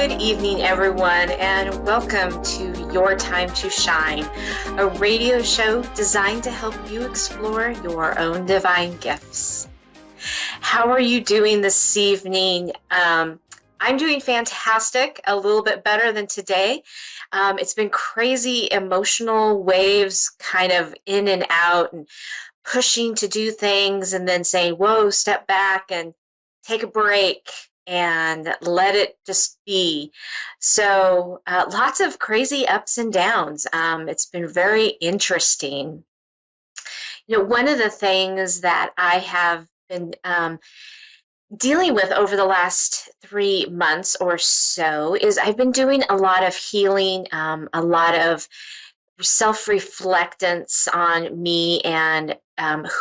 Good evening, everyone, and welcome to Your Time to Shine, a radio show designed to help you explore your own divine gifts. How are you doing this evening? I'm doing fantastic, a little bit better than today. It's been crazy emotional waves kind of in and out and pushing to do things and then saying, whoa, step back and take a break and let it just be. So lots of crazy ups and downs. It's been very interesting. One of the things that I have been dealing with over the last 3 months or so is I've been doing a lot of healing, a lot of self-reflectance on me and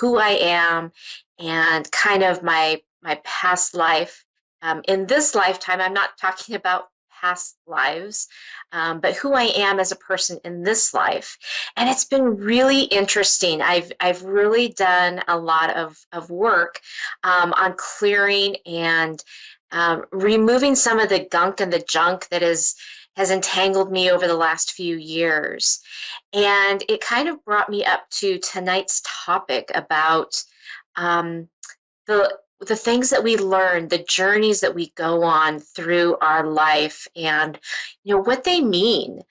who I am and kind of my past life. In this lifetime, I'm not talking about past lives, but who I am as a person in this life. And it's been really interesting. I've really done a lot of work on clearing and removing some of the gunk and the junk that has entangled me over the last few years. And it kind of brought me up to tonight's topic about the things that we learn, the journeys that we go on through our life, and what they mean.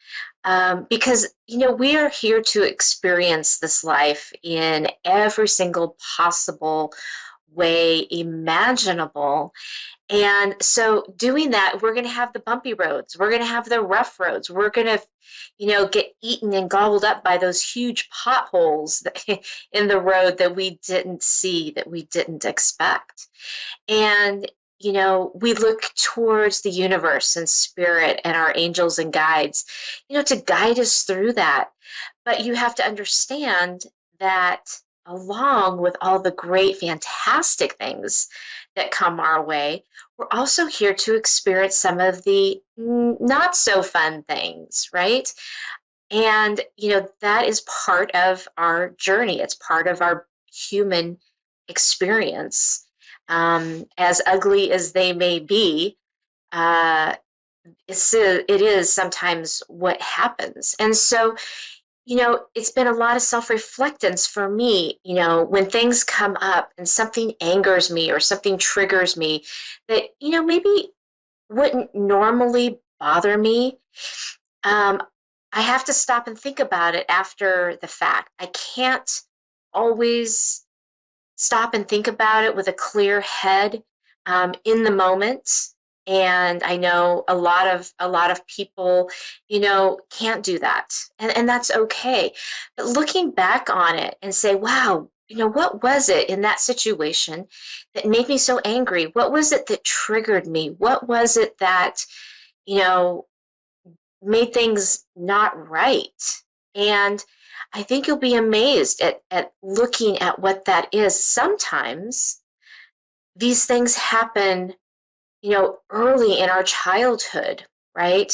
Because we are here to experience this life in every single possible way imaginable. And so doing that, we're going to have the bumpy roads. We're going to have the rough roads. We're going to, get eaten and gobbled up by those huge potholes in the road that we didn't see, that we didn't expect. And, we look towards the universe and spirit and our angels and guides, to guide us through that. But you have to understand that along with all the great, fantastic things that come our way, we're also here to experience some of the not so fun things, right? And, that is part of our journey. It's part of our human experience. As ugly as they may be, it is sometimes what happens. And so, it's been a lot of self-reflectance for me, when things come up and something angers me or something triggers me that, maybe wouldn't normally bother me. I have to stop and think about it after the fact. I can't always stop and think about it with a clear head in the moment. And I know a lot of people, can't do that. And that's okay. But looking back on it and say, wow, what was it in that situation that made me so angry? What was it that triggered me? What was it that, made things not right? And I think you'll be amazed at looking at what that is. Sometimes these things happen early in our childhood, right?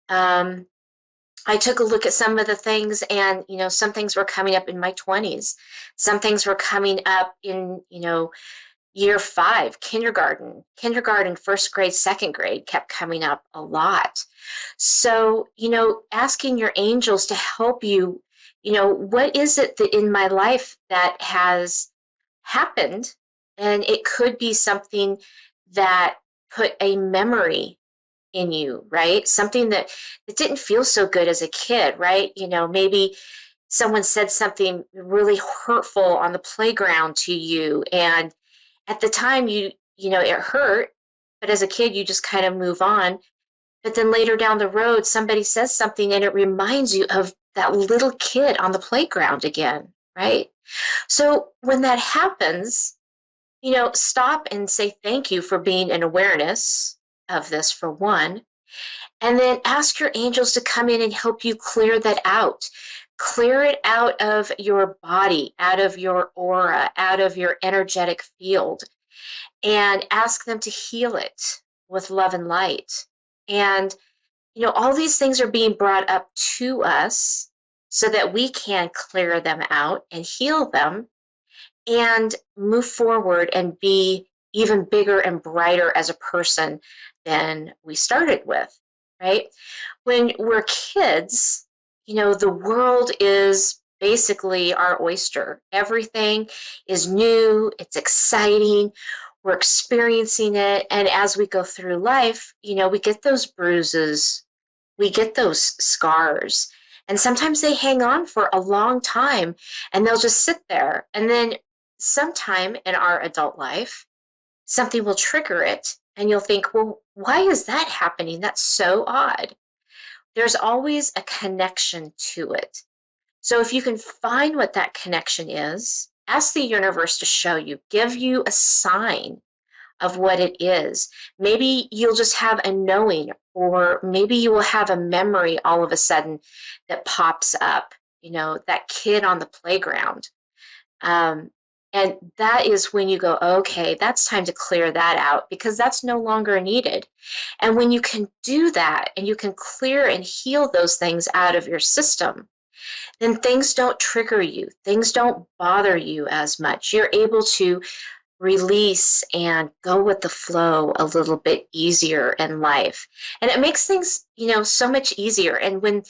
I took a look at some of the things and, some things were coming up in my 20s. Some things were coming up in, year 5, kindergarten, first grade, second grade kept coming up a lot. So, asking your angels to help you, what is it that in my life that has happened? And it could be something that put a memory in you, right? Something that didn't feel so good as a kid, right? Maybe someone said something really hurtful on the playground to you, and at the time it hurt, but as a kid you just kind of move on. But then later down the road somebody says something and it reminds you of that little kid on the playground again, right? So when that happens, stop and say thank you for being in awareness of this, for one, and then ask your angels to come in and help you clear that out. Clear it out of your body, out of your aura, out of your energetic field, and ask them to heal it with love and light. And, all these things are being brought up to us so that we can clear them out and heal them and move forward and be even bigger and brighter as a person than we started with, right? When we're kids, the world is basically our oyster. Everything is new, it's exciting, we're experiencing it. And as we go through life, we get those bruises, we get those scars. And sometimes they hang on for a long time and they'll just sit there. And then sometime in our adult life, something will trigger it. And you'll think, well, why is that happening? That's so odd. There's always a connection to it. So if you can find what that connection is, ask the universe to show you, give you a sign of what it is. Maybe you'll just have a knowing, or maybe you will have a memory all of a sudden that pops up, that kid on the playground. And that is when you go, okay, that's time to clear that out because that's no longer needed. And when you can do that and you can clear and heal those things out of your system, then things don't trigger you. Things don't bother you as much. You're able to release and go with the flow a little bit easier in life. And it makes things, so much easier. And when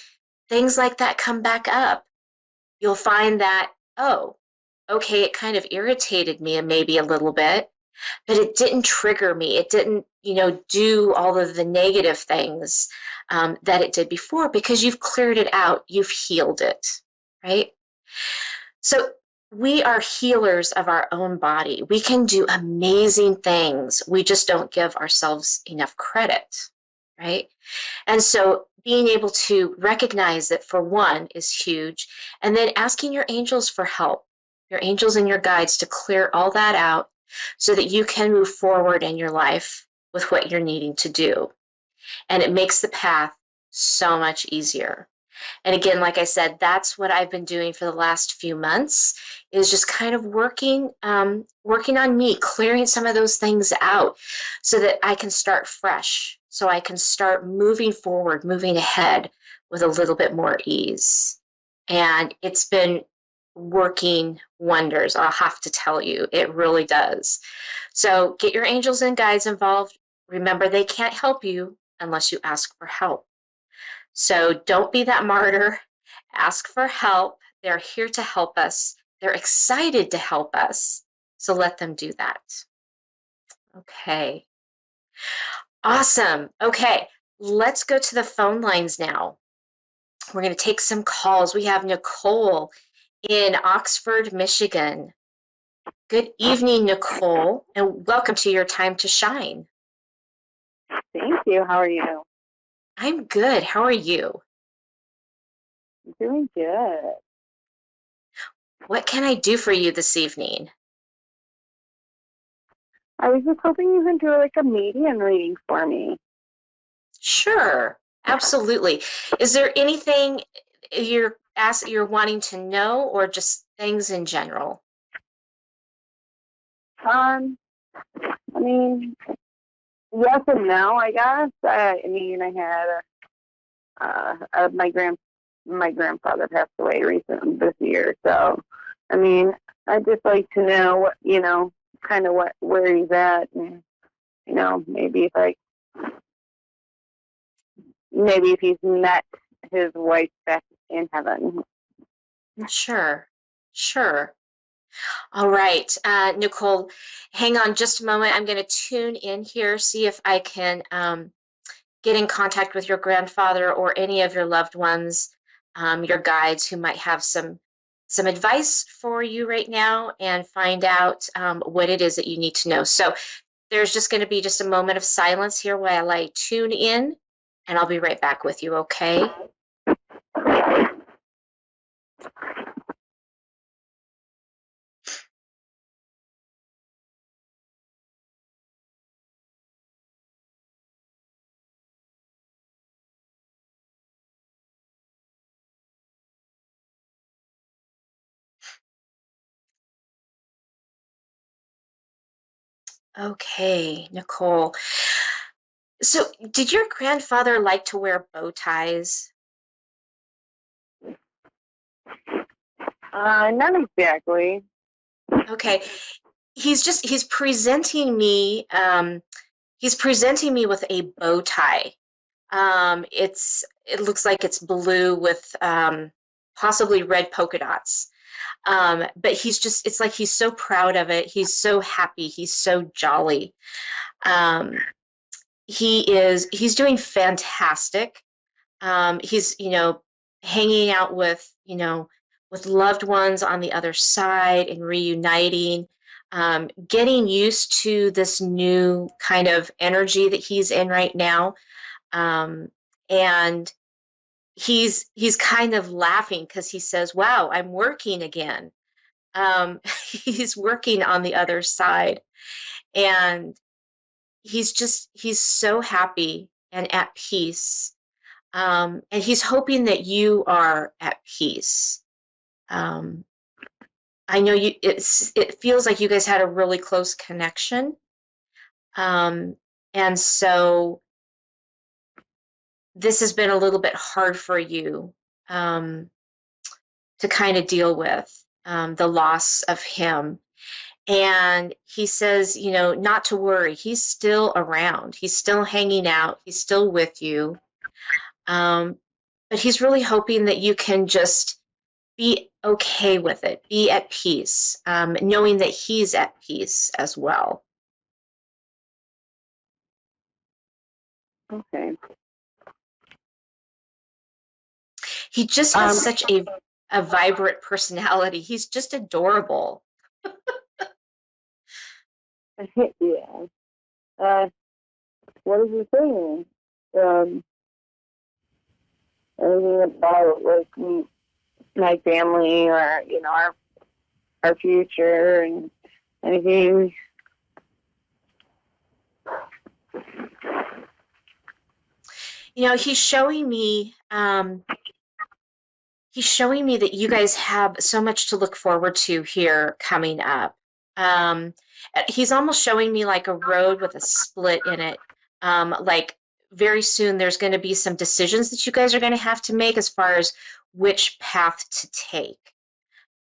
things like that come back up, you'll find that, oh, okay, it kind of irritated me maybe a little bit, but it didn't trigger me. It didn't, do all of the negative things that it did before because you've cleared it out. You've healed it, right? So we are healers of our own body. We can do amazing things. We just don't give ourselves enough credit, right? And so being able to recognize it, for one, is huge. And then asking your angels for help, your angels and your guides, to clear all that out so that you can move forward in your life with what you're needing to do. And it makes the path so much easier. And again, like I said, that's what I've been doing for the last few months, is just kind of working on me, clearing some of those things out so that I can start fresh, so I can start moving forward, moving ahead with a little bit more ease. And it's been working wonders, I'll have to tell you. It really does. So get your angels and guides involved. Remember, they can't help you unless you ask for help. So don't be that martyr. Ask for help. They're here to help us. They're excited to help us. So let them do that. Okay. Awesome. Okay, let's go to the phone lines now. We're going to take some calls. We have Nicole in Oxford, Michigan. Good evening, Nicole, and welcome to Your Time to Shine. Thank you. How are you? I'm good. How are you? I'm doing good. What can I do for you this evening? I was just hoping you could do like a medium reading for me. Sure, absolutely. Is there anything you're wanting to know, or just things in general? I mean, yes and no, I guess. I had my grandfather passed away recently this year, so I mean, I'd just like to know what, kind of where he's at, and maybe if he's met his wife back in heaven. Sure, sure. All right, Nicole, hang on just a moment. I'm going to tune in here, see if I can get in contact with your grandfather or any of your loved ones, your guides who might have some advice for you right now, and find out what it is that you need to know. So there's just going to be just a moment of silence here while I tune in, and I'll be right back with you, okay? Okay, Nicole. So did your grandfather like to wear bow ties? Not exactly. Okay. He's presenting me, he's presenting me with a bow tie. It looks like it's blue with possibly red polka dots. But it's like he's so proud of it. He's so happy. He's so jolly. Um, he's doing fantastic. He's, hanging out with loved ones on the other side and reuniting, getting used to this new kind of energy that he's in right now. And he's kind of laughing because he says, "Wow, I'm working again." He's working on the other side, and he's so happy and at peace. And he's hoping that you are at peace. I know it feels like you guys had a really close connection. And so this has been a little bit hard for you to kind of deal with, the loss of him. And he says, not to worry. He's still around. He's still hanging out. He's still with you. But he's really hoping that you can just be okay with it, be at peace, knowing that he's at peace as well. Okay. He just has such a vibrant personality. He's just adorable. Yeah. What is he saying? Anything about like my family or our future and anything? He's showing me that you guys have so much to look forward to here coming up. He's almost showing me like a road with a split in it. Like very soon there's going to be some decisions that you guys are going to have to make as far as which path to take.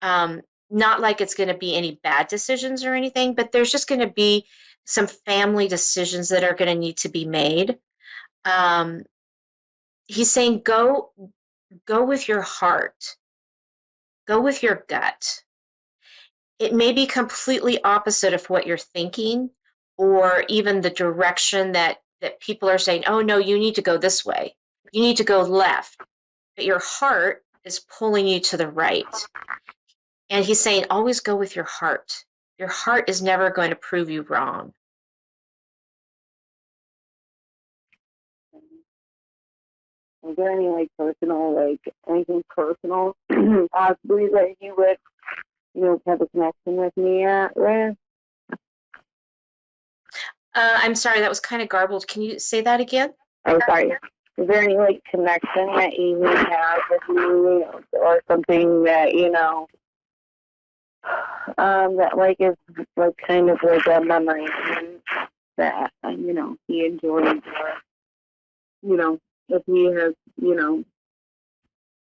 Not like it's going to be any bad decisions or anything, but there's just going to be some family decisions that are going to need to be made. He's saying go with your heart. Go with your gut. It may be completely opposite of what you're thinking, or even the direction that people are saying, oh no, you need to go this way. You need to go left. But your heart is pulling you to the right. And he's saying, always go with your heart. Your heart is never going to prove you wrong. Is there any anything personal possibly that you would have a connection with me with? I'm sorry, that was kind of garbled. Can you say that again? Oh, sorry. Is there any connection that you would have with me, or something that that is kind of like a memory that he enjoyed, or if he has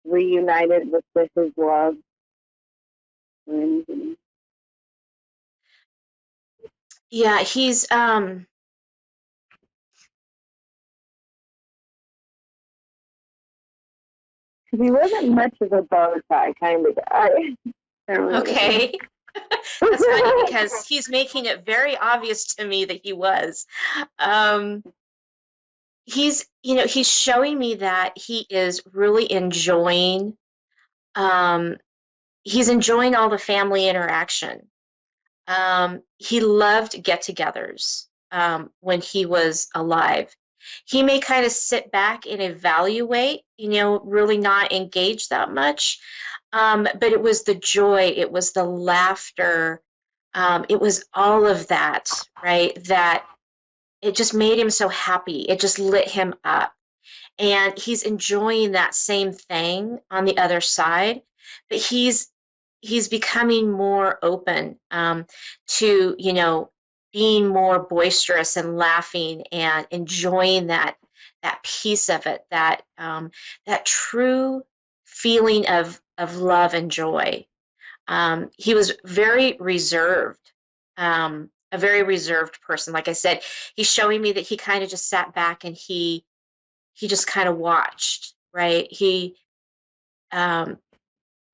reunited with his love or anything? Yeah, he's he wasn't much of a bow tie kind of guy. Okay. That's funny because he's making it very obvious to me that he was. He's showing me that he is really enjoying, he's enjoying all the family interaction. He loved get-togethers when he was alive. He may kind of sit back and evaluate, really not engage that much. But it was the joy, it was the laughter, it was all of that, right? That it just made him so happy. It just lit him up. And he's enjoying that same thing on the other side, but he's becoming more open to, being more boisterous and laughing and enjoying that piece of it, that true feeling of love and joy. He was very reserved a very reserved person. Like I said, he's showing me that he kind of just sat back and he just kind of watched, right? Um,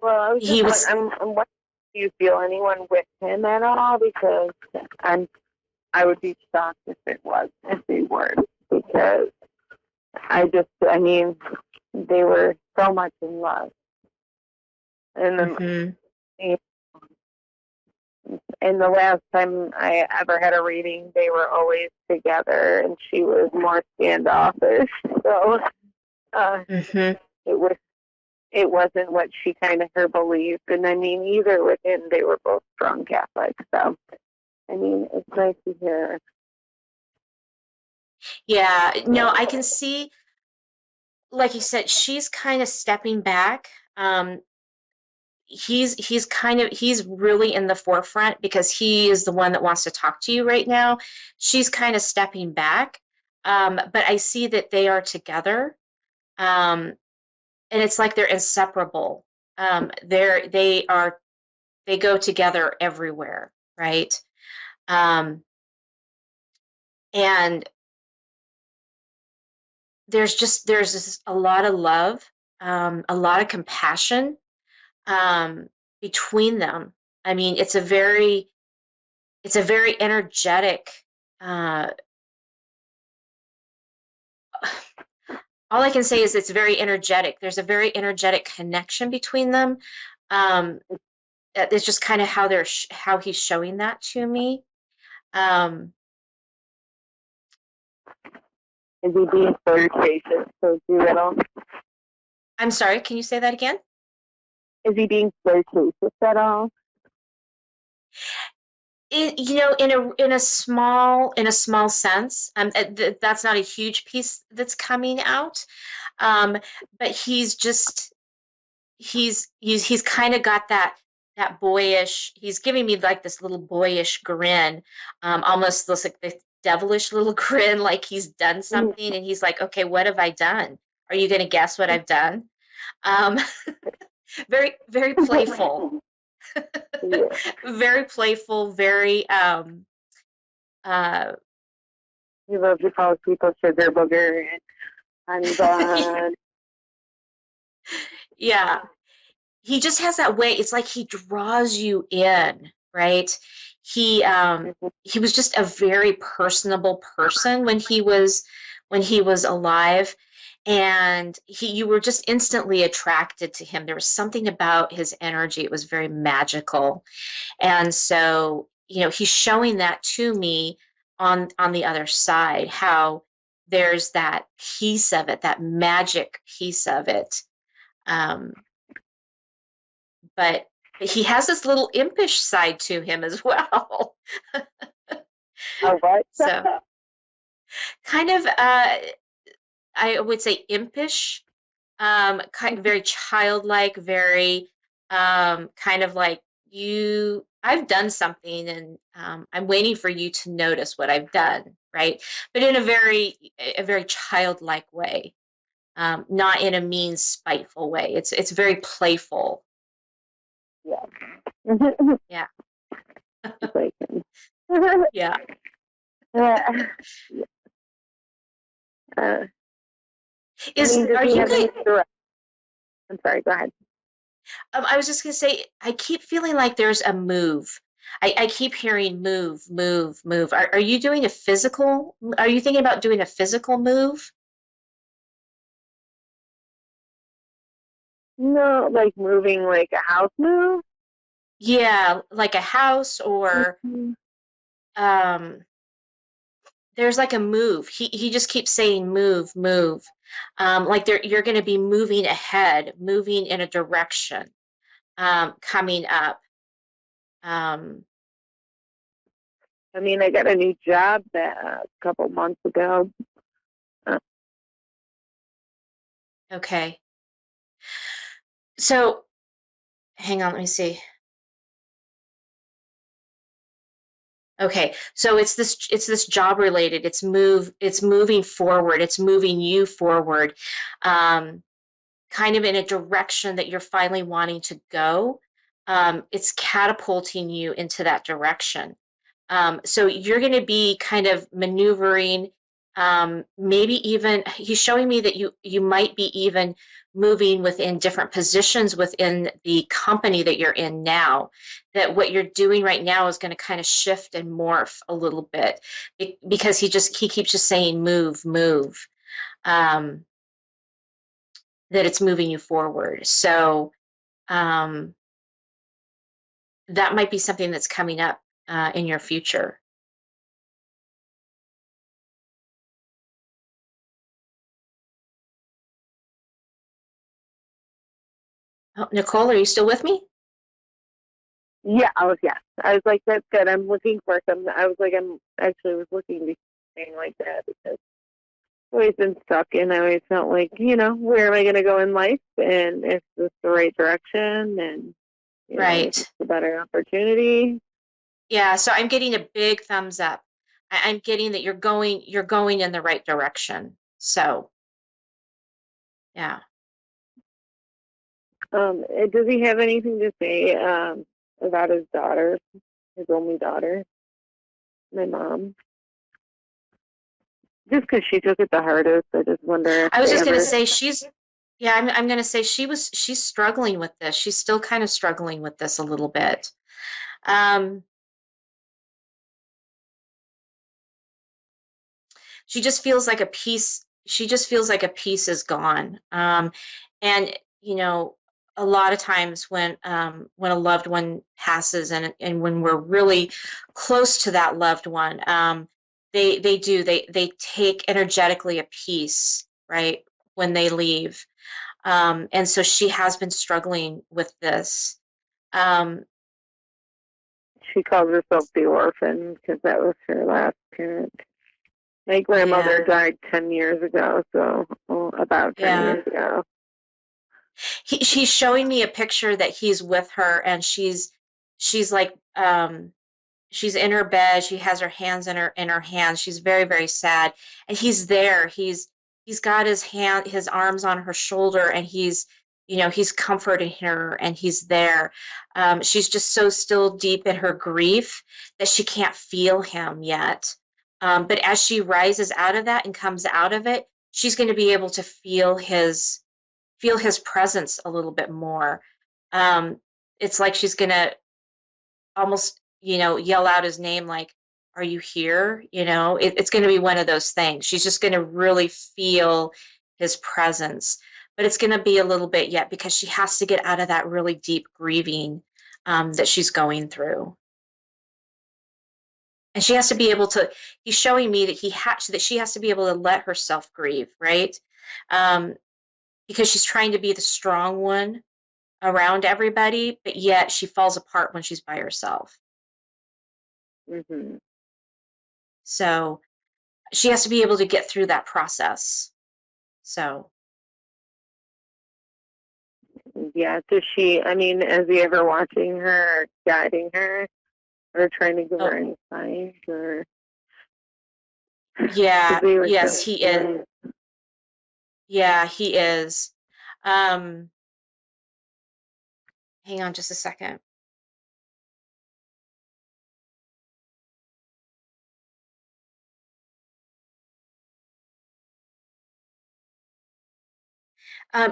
Well, I was just he was, I'm wondering, do you feel anyone with him at all? Because I'm I would be shocked if they weren't, because I mean, they were so much in love, and then mhm. and the last time I ever had a reading, they were always together, and she was more standoffish. So Mhm. it was it wasn't what she kind of her believed. And I mean, either with him, they were both strong Catholics. So I mean, it's nice to hear. Yeah, no, I can see, like you said, she's kind of stepping back. He's really in the forefront because he is the one that wants to talk to you right now. She's kind of stepping back. But I see that they are together. And it's like they're inseparable. They go together everywhere, right? Um, and there's just a lot of love, a lot of compassion, um, between them. I mean, it's a very energetic. Uh, all I can say is it's very energetic. There's a very energetic connection between them. Um, it's just kind of how he's showing that to me. Um, Is he being flirtatious towards you at all? I'm sorry, can you say that again? Is he being flirtatious at all? In a small sense, that's not a huge piece that's coming out, um, but he's kind of got that boyish. He's giving me like this little boyish grin, almost looks like the devilish little grin, like he's done something, and he's like, "Okay, what have I done? Are you going to guess what I've done?" Um, very very playful, Yeah. very playful, very uh, He loves to call people sugar booger and honey bun. yeah. He just has that way. It's like he draws you in, right? He was just a very personable person when he was alive, and you were just instantly attracted to him. There was something about his energy. It was very magical. And so, he's showing that to me on the other side, how there's that piece of it, that magic piece of it. Um, but he has this little impish side to him as well. All right. So kind of, I would say impish, very childlike, very, kind of like I've done something, and I'm waiting for you to notice what I've done, right? But in a very childlike way, not in a mean, spiteful way. It's very playful. Yeah. Yeah, yeah. Yeah. Uh, I Is mean, does are he you have guys? any direct? I'm sorry. Go ahead. I was just gonna say, I keep feeling like there's a move. I keep hearing move, move, move. Are you doing a physical? Are you thinking about doing a physical move? No, like moving, like a house move. Yeah, like a house, or Mhm. um, there's like a move. He just keeps saying move, move. Like you're going to be moving ahead, moving in a direction, coming up. Um, I mean, I got a new job a couple months ago. Uh, okay. So hang on, let me see. Okay, so it's this job related. It's moving forward. It's moving you forward, um, kind of in a direction that you're finally wanting to go. It's catapulting you into that direction. So you're going to be kind of maneuvering, maybe even he's showing me that you might be even moving within different positions within the company that you're in now, that what you're doing right now is going to kind of shift and morph a little bit because he keeps just saying move, move, um, that it's moving you forward. So um, that might be something that's coming up in your future. Oh, Nicole, are you still with me? Yeah, yes. I was like, that's good. I'm looking for some. I was like, I'm actually was looking to something like that because I've always been stuck, and I always felt like, where am I going to go in life, and is this the right direction, and is this Right. the better opportunity? Yeah, so I'm getting a big thumbs up. I'm getting that you're going in the right direction. So, yeah. Does he have anything to say about his daughter, his only daughter, my mom? Just because she took it the hardest, I just wonder if I was they just going to ever. say yeah, I'm going to say she's struggling with this. She's still kind of struggling with this a little bit. Um, she just feels like a piece is gone. And a lot of times when a loved one passes and when we're really close to that loved one, they take energetically a piece, right, when they leave. And so she has been struggling with this. Um, She calls herself the orphan because that was her last parent. My grandmother yeah, died 10 years ago, so about 10 yeah. years ago. She's showing me a picture that he's with her, and she's like she's in her bed. She has her hands in her hands. She's very, very sad, and he's there. He's got his arms on her shoulder, and he's comforting her, and he's there. She's just so still deep in her grief that she can't feel him yet. But as she rises out of that and comes out of it, she's going to be able to feel his presence a little bit more. Um, it's like she's going to almost yell out his name, like, are you here? It's going to be one of those things. She's just going to really feel his presence, but it's going to be a little bit yet because she has to get out of that really deep grieving that she's going through, and she has to be able to he's showing me that she has to be able to let herself grieve, right? um, because she's trying to be the strong one around everybody, but yet she falls apart when she's by herself. Hmm. So she has to be able to get through that process. So, Yeah, does she, I mean, is he ever watching her or guiding her or trying to give her oh, any signs or because yeah, they were yes, so, he is. Yeah, he is. Um, Hang on just a second.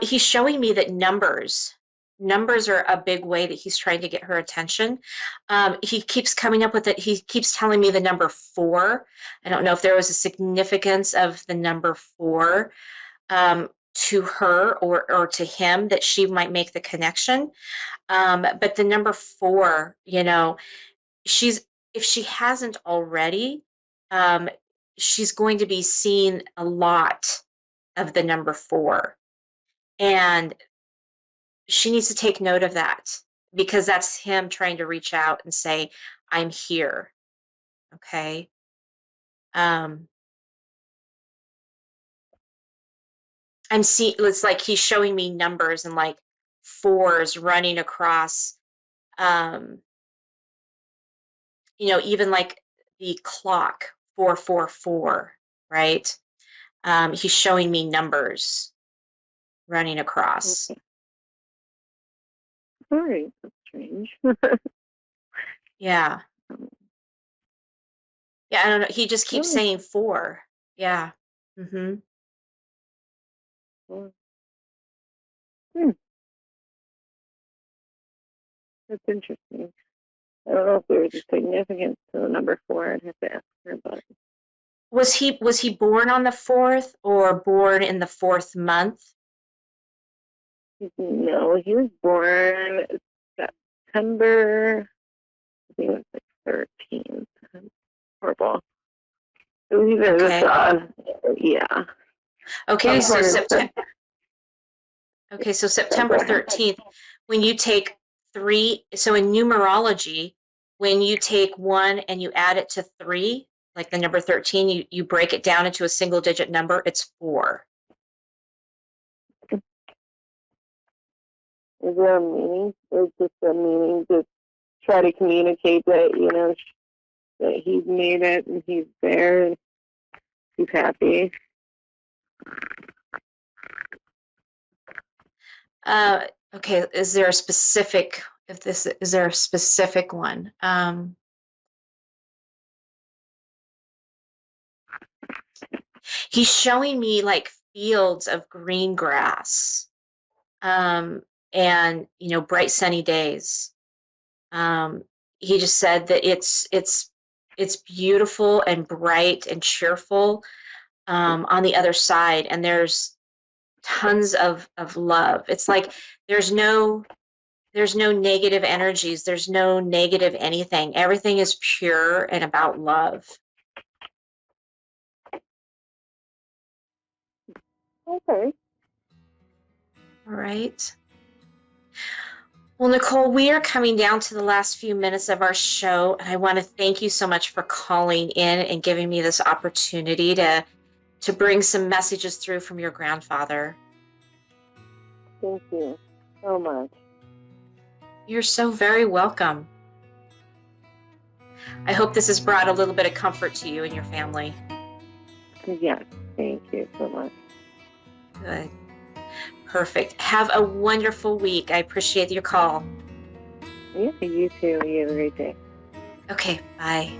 He's showing me that numbers are a big way that he's trying to get her attention. He keeps coming up with it. He keeps telling me the number 4. I don't know if there was a significance of the number 4 to her or to him that she might make the connection. But the number 4, she's if she hasn't already, um, she's going to be seeing a lot of the number 4, and she needs to take note of that because that's him trying to reach out and say, "I'm here." Okay. Um, I'm seeing. It's like he's showing me numbers and like 4s running across. Um, even like the clock 444, right? He's showing me numbers running across. Okay. All right, that's strange. Yeah. Yeah, I don't know. He just keeps Oh, saying 4. Yeah. Mm-hmm. well, hmm, that's interesting. I don't know if there's a significance to the number 4. I'd have to ask her, but Was he born on the 4th or born in the 4th month? no, he was born September, I think it was like 13th. Horrible. It was either this, Okay. yeah. Okay, Some so point in September September. 13th, when you take 3, so in numerology, when you take 1 and you add it to 3, like the number 13, you break it down into a single digit number, it's 4. Is there a meaning? It's just a meaning to try to communicate that, that he's made it and he's there and he's happy. Okay, is there a specific one? He's showing me like fields of green grass, and bright sunny days. He just said that it's beautiful and bright and cheerful on the other side, and there's tons of love. It's like there's no negative energies, there's no negative anything. Everything is pure and about love. Okay. All right. Well, Nicole, we are coming down to the last few minutes of our show, and I want to thank you so much for calling in and giving me this opportunity to bring some messages through from your grandfather. Thank you so much. You're so very welcome. I hope this has brought a little bit of comfort to you and your family. Yes, thank you so much. Good. Perfect. Have a wonderful week. I appreciate your call. Yeah, you too. You have a great day. Okay, bye.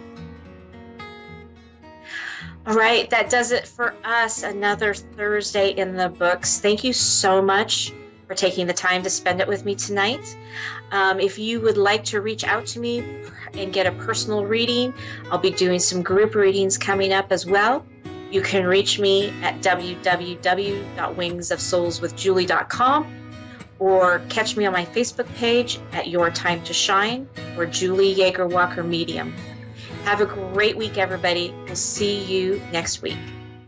All right, that does it for us. Another Thursday in the books. Thank you so much for taking the time to spend it with me tonight. If you would like to reach out to me and get a personal reading, I'll be doing some group readings coming up as well. You can reach me at www.wingsofsoulswithjulie.com or catch me on my Facebook page at Your Time to Shine or Julie YeagerWalker Medium. Have a great week, everybody. We'll see you next week.